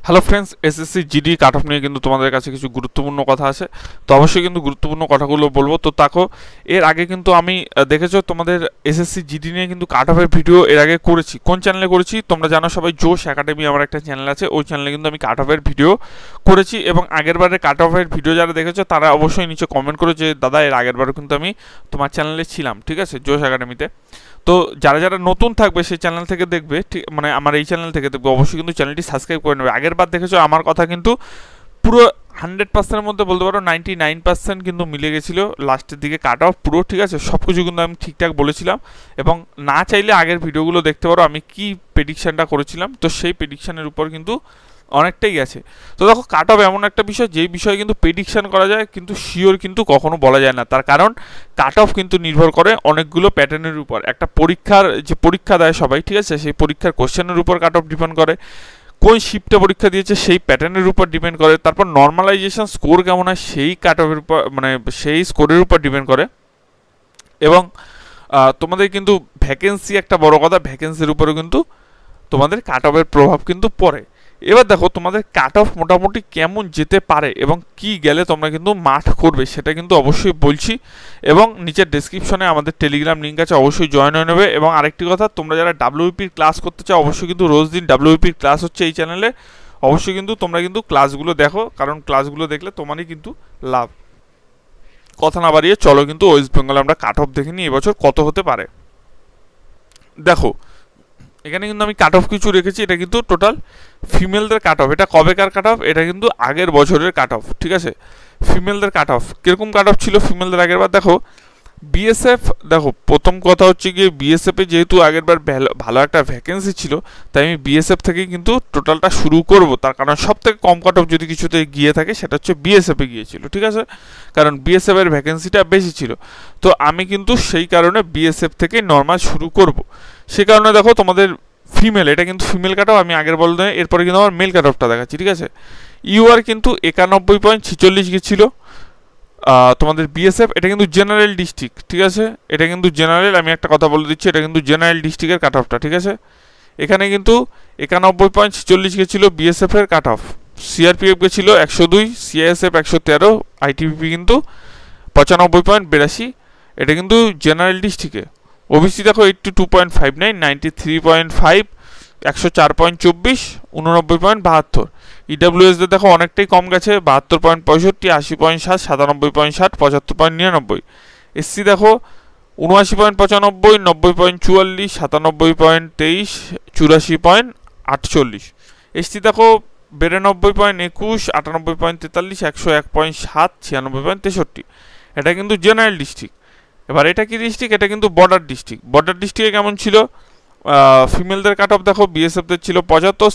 Hello friends, SSC GD cut off নিয়ে কিন্তু তোমাদের কাছে কিছু গুরুত্বপূর্ণ কথা আছে। তো অবশ্যই কিন্তু গুরুত্বপূর্ণ কথাগুলো বলবো। তো তাকো এর আগে কিন্তু আমি দেখেছো তোমাদের এসএসসি জিডি নিয়ে কিন্তু কাট অফের ভিডিও এর আগে করেছি। কোন চ্যানেলে করেছি তোমরা জানো সবাই, জোশ একাডেমি আমার একটা চ্যানেল আছে, ওই চ্যানেলে কিন্তু আমি কাট অফের ভিডিও করেছি। এবং আগের বারে কাট অফের ভিডিও যারা দেখেছো তারা অবশ্যই নিচে কমেন্ট করো যে দাদা এর আগের বারও কিন্তু আমি তোমার চ্যানেলে ছিলাম, ঠিক আছে, জোশ একাডেমিতে। তো যারা যারা নতুন থাকবে সেই চ্যানেল থেকে দেখবে, ঠিক মানে আমার এই চ্যানেল থেকে দেখবে, অবশ্যই কিন্তু চ্যানেলটি সাবস্ক্রাইব করে নেবে। আগের বার দেখেছো আমার কথা কিন্তু পুরো 100%-এর মধ্যে বলতে পারো 99% কিন্তু মিলে গেছিলো লাস্টের দিকে কাট অফ পুরো, ঠিক আছে, সব কিছু কিন্তু আমি ঠিকঠাক বলেছিলাম। এবং না চাইলে আগের ভিডিওগুলো দেখতে পারো আমি কি প্রেডিকশানটা করেছিলাম, তো সেই প্রেডিকশানের উপর কিন্তু অনেকটাই গেছে। তো দেখো কাট অফ এমন একটা বিষয় যেই বিষয়ে কিন্তু প্রেডিকশান করা যায় কিন্তু শিওর কিন্তু কখনো বলা যায় না। তার কারণ কাট অফ কিন্তু নির্ভর করে অনেকগুলো প্যাটার্নের উপর। একটা পরীক্ষার যে পরীক্ষা দেয় সবাই, ঠিক আছে, সেই পরীক্ষার কোশ্চেনের উপর কাট অফ ডিপেন্ড করে, কোন শিফটে পরীক্ষা দিয়েছে সেই প্যাটার্নের উপর ডিপেন্ড করে, তারপর নর্মালাইজেশন স্কোর কেমন হয় সেই কাট অফের উপর, মানে সেই স্কোরের উপর ডিপেন্ড করে। এবং তোমাদের কিন্তু ভ্যাকেন্সি একটা বড় কথা, ভ্যাকেন্সির উপরেও কিন্তু তোমাদের কাট অফের প্রভাব কিন্তু পড়ে। এবার দেখো তোমাদের কাট অফ মোটামুটি কেমন যেতে পারে এবং কি গেলে তোমরা কিন্তু মাঠ করবে সেটা কিন্তু অবশ্যই বলছি। এবং নিচের ডেসক্রিপশনে আমাদের টেলিগ্রাম লিঙ্ক আছে, অবশ্যই জয়েন হয়ে নেবে। এবং আরেকটি কথা, তোমরা যারা ডাব্লিউপির ক্লাস করতে চাও অবশ্যই কিন্তু রোজ দিন ডাব্লিউপির ক্লাস হচ্ছে এই চ্যানেলে, অবশ্যই কিন্তু তোমরা কিন্তু ক্লাসগুলো দেখো, কারণ ক্লাসগুলো দেখলে তোমারই কিন্তু লাভ। কথা না বাড়িয়ে চলো কিন্তু ওয়েস্ট বেঙ্গলে আমরা কাট অফ দেখে নিই এবছর কত হতে পারে। দেখো এখানে কিন্তু আমি কাট অফ কিছু রেখেছি, এটা কিন্তু টোটাল ফিমেলদের কাট অফ। এটা কবেকার কাট অফ? এটা কিন্তু আগের বছরের কাট অফ, ঠিক আছে। ফিমেলদের কাট অফ কীরকম কাট অফ ছিল ফিমেলদের আগের বার? দেখো বিএসএফ, দেখো প্রথম কথা হচ্ছে গিয়ে বিএসএফে যেহেতু আগের বার ভালো একটা ভ্যাকেন্সি ছিল, তাই আমি বিএসএফ থেকেই কিন্তু টোটালটা শুরু করব। তার কারণ সব থেকে কম কাট অফ যদি কিছুতে গিয়ে থাকে সেটা হচ্ছে বিএসএফে গিয়েছিল, ঠিক আছে, কারণ বিএসএফ এর ভ্যাকেন্সিটা বেশি ছিল। তো আমি কিন্তু সেই কারণে বিএসএফ থেকে নর্মাল শুরু করব। সে কারণে দেখো তোমাদের ফিমেল, এটা কিন্তু ফিমেল কাট অফ আমি আগের বলতে, এরপরে কিন্তু আমার মেল কাট অফটা দেখাচ্ছি, ঠিক আছে। ইউআর কিন্তু 91.46 গেছিলো। তোমাদের বিএসএফ এটা কিন্তু জেনারেল ডিস্ট্রিক্ট, ঠিক আছে, এটা কিন্তু জেনারেল, আমি একটা কথা বলে দিচ্ছি, এটা কিন্তু জেনারেল ডিস্ট্রিক্টের কাট অফটা, ঠিক আছে। এখানে কিন্তু 91.46 গেছিলো বিএসএফ এর কাট অফ। সিআরপিএফ গেছিলো 102, সিআইএসএফ 113, আইটিবিপি কিন্তু 95.82, এটা কিন্তু জেনারেল ডিস্ট্রিক্টে। ওবিসি দেখো 82.59, 93.5, 104.24, 89.72। ইডাব্লিউএসদের দেখো অনেকটাই কম গেছে, 72.65, 80.7, 97.60, 75.99। এসসি দেখো 79.95, 90.44, 97.23, 84.48। এসটি দেখো 92.21, 98.43, 101.7, 96.63। এটা কিন্তু জেনারেল ডিস্ট্রিক্ট। এবার এটা কি ডিস্ট্রিক্ট? এটা কিন্তু বর্ডার ডিস্ট্রিক্ট। বর্ডার ডিস্ট্রিক্টে কেমন ছিল? ফিমেলদের কাট অফ দেখো বিএসএফদের ছিল 75,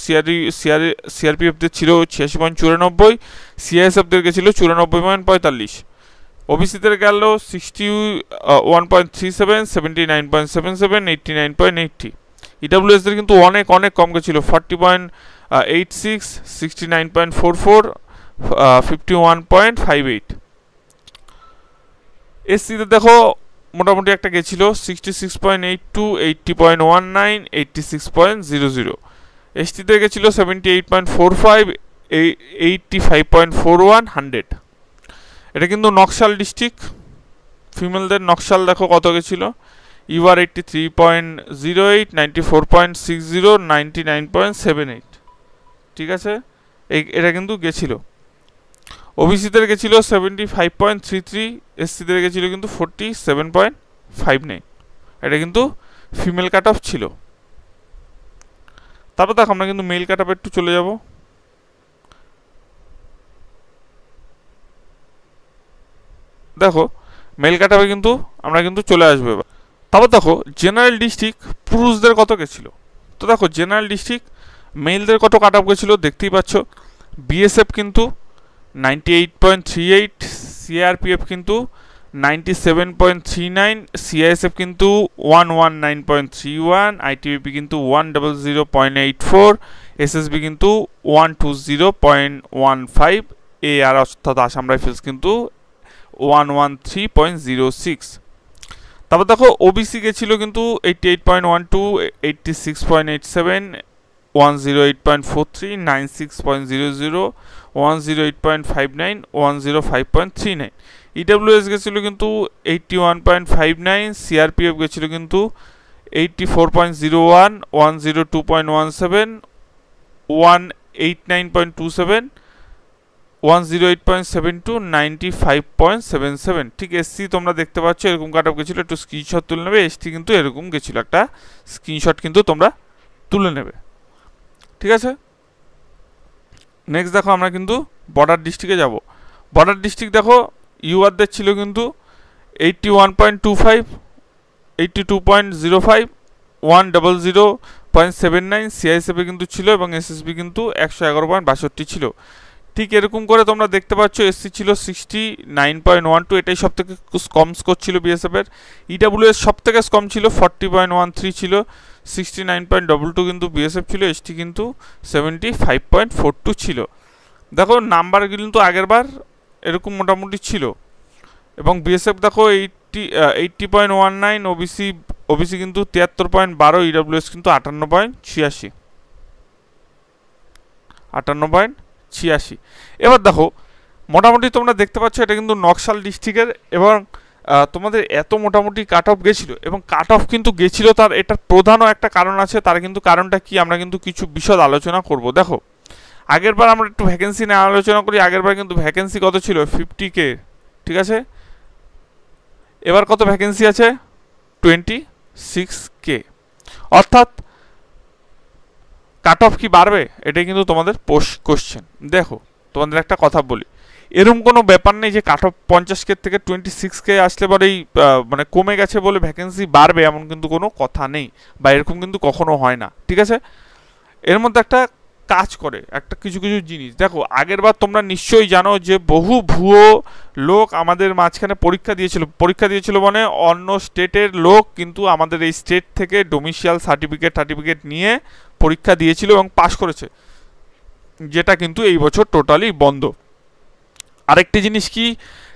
সিআরপিএফদের ছিল 86.94, সিআইএসএফদের গেছিল 94.45। ওবিসিদের গেল 61.37, 79.77, 89.80। ইডাব্লিউএসদের কিন্তু অনেক অনেক কম গেছিল, 40.86, 69.44, 51.58। এসসিতে দেখো মোটামুটি একটা গেছিল 66.82, 80.19, 86.00। এসটিতে গেছিল 78.45, 85.41, 100। এটা কিন্তু নকশাল ডিস্ট্রিক্ট। ফিমেলদের নকশাল দেখো কত গেছিল, ইউআর 83.08, 94.60, 99.78, ঠিক আছে, এটা কিন্তু গেছিল। ওবিসিদের গেছিল 75.33, এসসিদের গেছিল কিন্তু 47.59। এটা কিন্তু ফিমেল কাট অফ ছিল। তারপর দেখো আমরা কিন্তু মেল কাট অফে একটু চলে যাব। দেখো মেল কাট অফে কিন্তু আমরা কিন্তু চলে আসবো এবার। তারপর দেখো জেনারেল ডিস্ট্রিক্ট পুরুষদের কত গেছিল। তো দেখো জেনারেল ডিস্ট্রিক্ট মেলদের কত কাট অফ গেছিলো দেখতেই পাচ্ছ। বিএসএফ কিন্তু 98.38, সিআরপিএফ কিন্তু 97.39, সিআইএসএফ কিন্তু 119.31, আইটিবিপি কিন্তু 100.84, এসএসবি কিন্তু 120.15, এআর অর্থাৎ আসাম রাইফেলস কিন্তু 113.06। তারপর দেখো ওবিসি গেছিল কিন্তু 88.12, 86.87, 108.43, 96.00, 108.59, 105.39। ইডব্লিউএস গেছিল কিন্তু 81.59, সিআরপিএফ গেছিল কিন্তু 84.01, 102.17, 189.27, 108.72, 95.77। ঠিক এসসি তোমরা দেখতে পাচ্ছ এরকম কাট অফ গেছিল, একটু স্ক্রিনশট তুলে নেবে। এসটি কিন্তু এরকম গেছিল, একটা স্ক্রিনশট কিন্তু তোমরা তুলে নেবে, ঠিক আছে। নেক্সট দেখো আমরা কিন্তু বর্ডার ডিস্ট্রিক্টে যাব। বর্ডার ডিস্ট্রিক্ট দেখো ইউআরদের ছিল কিন্তু 81.25, 82.05, 100.79, সিআইএসএফে কিন্তু ছিল এবং এসএসবি কিন্তু 111.62 ছিল। ঠিক এরকম করে তোমরা দেখতে পাচ্ছ এসসি ছিল 69.12, এটাই সব থেকে কম স্কোর ছিল বিএসএফ এর। ইডব্লিউএস সব থেকে কম ছিল 40.13 ছিল, 69.22 কিন্তু বিএসএফ ছিল। এসটি কিন্তু 75.42 ছিল। দেখো নাম্বার কিন্তু আগের বার এরকম মোটামুটি ছিল এবং বিএসএফ দেখো 80.19, ওবিসি কিন্তু 73.12, ইডব্লিউএস কিন্তু 58.86। এবার দেখো মোটামুটি তোমরা দেখতে পাচ্ছ এটা কিন্তু নকশাল ডিস্ট্রিক্টের এবং তোমাদের এত মোটামুটি কাট অফ গেছিলো এবং কাট অফ কিন্তু গেছিলো, তার এটার প্রধানও একটা কারণ আছে। তার কিন্তু কারণটা কি আমরা কিন্তু কিছু বিশদ আলোচনা করব। দেখো আগেরবার আমরা একটু ভ্যাকেন্সি নিয়ে আলোচনা করি। আগেরবার কিন্তু ভ্যাকেন্সি কত ছিল? 50K, ঠিক আছে। এবার কত ভ্যাকেন্সি আছে? 26K। অর্থাৎ কাট অফ কি বাড়বে? এটাই কিন্তু তোমাদের কোশ্চেন। দেখো তোমাদের একটা কথা বলি, এরকম কোনো ব্যাপার নেই যে কাট অফ 50K থেকে 26K আসলে পরেই মানে কমে গেছে বলে ভ্যাকেন্সি বাড়বে, এমন কিন্তু কোনো কথা নেই বা এরকম কিন্তু কখনো হয় না, ঠিক আছে। এর মধ্যে একটা কাজ করে একটা কিছু কিছু জিনিস। দেখো আগের বার তোমরা নিশ্চয়ই জানো যে বহু ভুয়ো লোক আমাদের মাঝখানে পরীক্ষা দিয়েছিল মানে অন্য স্টেটের লোক কিন্তু আমাদের এই স্টেট থেকে ডোমিসিয়াল সার্টিফিকেট নিয়ে পরীক্ষা দিয়েছিল এবং পাশ করেছে, যেটা কিন্তু এই বছর টোটালি বন্ধ। আরেকটি জিনিস কি,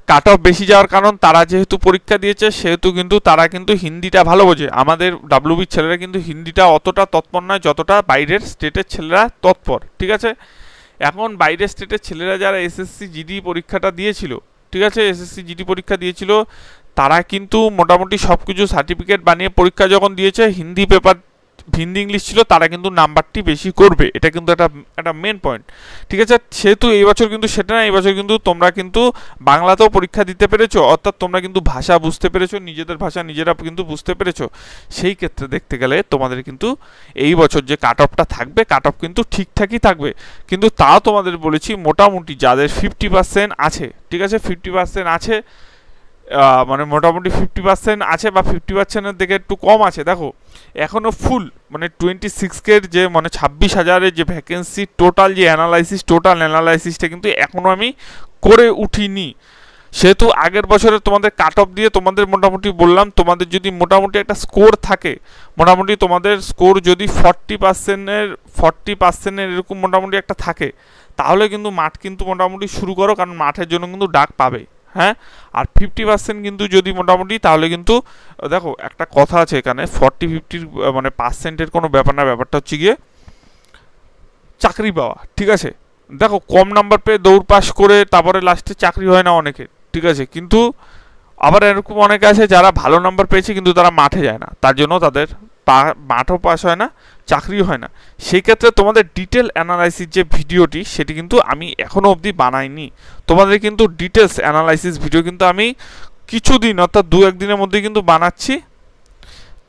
কাট অফ বেশি যাওয়ার কারণ তারা যেহেতু পরীক্ষা দিয়েছে সেহেতু কিন্তু তারা কিন্তু হিন্দিটা ভালো বোঝে। আমাদের ডাব্লিউবির ছেলেরা কিন্তু হিন্দিটা অতটা তৎপর নয় যতটা বাইরের স্টেটের ছেলেরা তৎপর, ঠিক আছে। এখন বাইরের স্টেটের ছেলেরা যারা এসএসসি জিডি পরীক্ষাটা দিয়েছিল, ঠিক আছে, এসএসসি জিডি পরীক্ষা দিয়েছিল, তারা কিন্তু মোটামুটি সব কিছু সার্টিফিকেট বানিয়ে পরীক্ষা যখন দিয়েছে, হিন্দি ইংলিশ ছিল, তারা কিন্তু নাম্বারটি বেশি করবে। এটা কিন্তু একটা মেন পয়েন্ট, ঠিক আছে। সেহেতু এই বছর কিন্তু সেটা না, এই বছর কিন্তু তোমরা কিন্তু বাংলাতেও পরীক্ষা দিতে পেরেছো, অর্থাৎ তোমরা কিন্তু ভাষা বুঝতে পেরেছো, নিজেদের ভাষা নিজেরা কিন্তু বুঝতে পেরেছো। সেই ক্ষেত্রে দেখতে গেলে তোমাদের কিন্তু এই বছর যে কাট অফটা থাকবে, কাট অফ কিন্তু ঠিকঠাকই থাকবে। কিন্তু তাও তোমাদের বলেছি মোটামুটি যাদের 50% আছে, ঠিক আছে, 50% আছে, মানে মোটামুটি 50% আছে বা 50%-এর দিকে একটু কম আছে। দেখো এখনও ফুল মানে 26K যে মানে 26,000-এর যে ভ্যাকেন্সি টোটাল অ্যানালাইসিসটা কিন্তু এখনও আমি করে উঠিনি। সেহেতু আগের বছরে তোমাদের কাট অফ দিয়ে তোমাদের মোটামুটি বললাম, তোমাদের যদি মোটামুটি একটা স্কোর থাকে, মোটামুটি তোমাদের স্কোর যদি 40% এরকম মোটামুটি একটা থাকে, তাহলে কিন্তু মাঠ কিন্তু মোটামুটি শুরু করো, কারণ মাঠের জন্য কিন্তু ডাক পাবে, হ্যাঁ। আর 50% কিন্তু যদি মোটামুটি, তাহলে কিন্তু দেখো একটা কথা আছে এখানে, 40-50 মানে পার্সেন্টের কোনো ব্যাপার না, ব্যাপারটা হচ্ছে গিয়ে চাকরি পাওয়া, ঠিক আছে। দেখো কম নাম্বার পেয়ে দৌড় পাস করে তারপরে লাস্টে চাকরি হয় না অনেকে, ঠিক আছে। কিন্তু আবার এরকম অনেকে আছে যারা ভালো নাম্বার পেয়েছে কিন্তু তারা মাঠে যায় না, তার জন্য তাদের মাঠও পাস হয় না, চাকরিও হয় না। সেই ক্ষেত্রে তোমাদের ডিটেল অ্যানালাইসিস যে ভিডিওটি, সেটি কিন্তু আমি এখনও অবধি বানাইনি। তোমাদের কিন্তু ডিটেলস অ্যানালাইসিস ভিডিও কিন্তু আমি কিছুদিন, অর্থাৎ 2-1 দিনের মধ্যে কিন্তু বানাচ্ছি।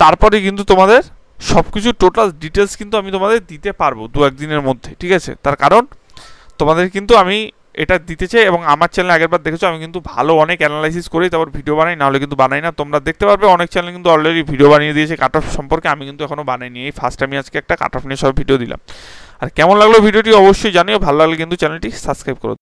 তারপরে কিন্তু তোমাদের সব কিছু টোটাল ডিটেলস কিন্তু আমি তোমাদের দিতে পারবো 2-1 দিনের মধ্যে, ঠিক আছে। তার কারণ তোমাদের কিন্তু আমি এটা দিতে চাই, এবং আমার চ্যানেলে আগেরবার দেখেছো আমি কিন্তু ভালো অনেক অ্যানালাইসিস করি, তারপর ভিডিও বানাই, নাহলে কিন্তু বানাই না। তোমরা দেখতে পারবে অনেক চ্যানেল কিন্তু অলরেডি ভিডিও বানিয়ে দিয়েছে কাট অফ সম্পর্কে, আমি কিন্তু এখনও বানাইনি। এই ফার্স্ট আমি আজকে একটা কাট অফ নিয়ে সব ভিডিও দিলাম। আর কেমন লাগলো ভিডিওটি অবশ্যই জানিও, ভালো লাগলে কিন্তু চ্যানেলটি সাবস্ক্রাইব করো।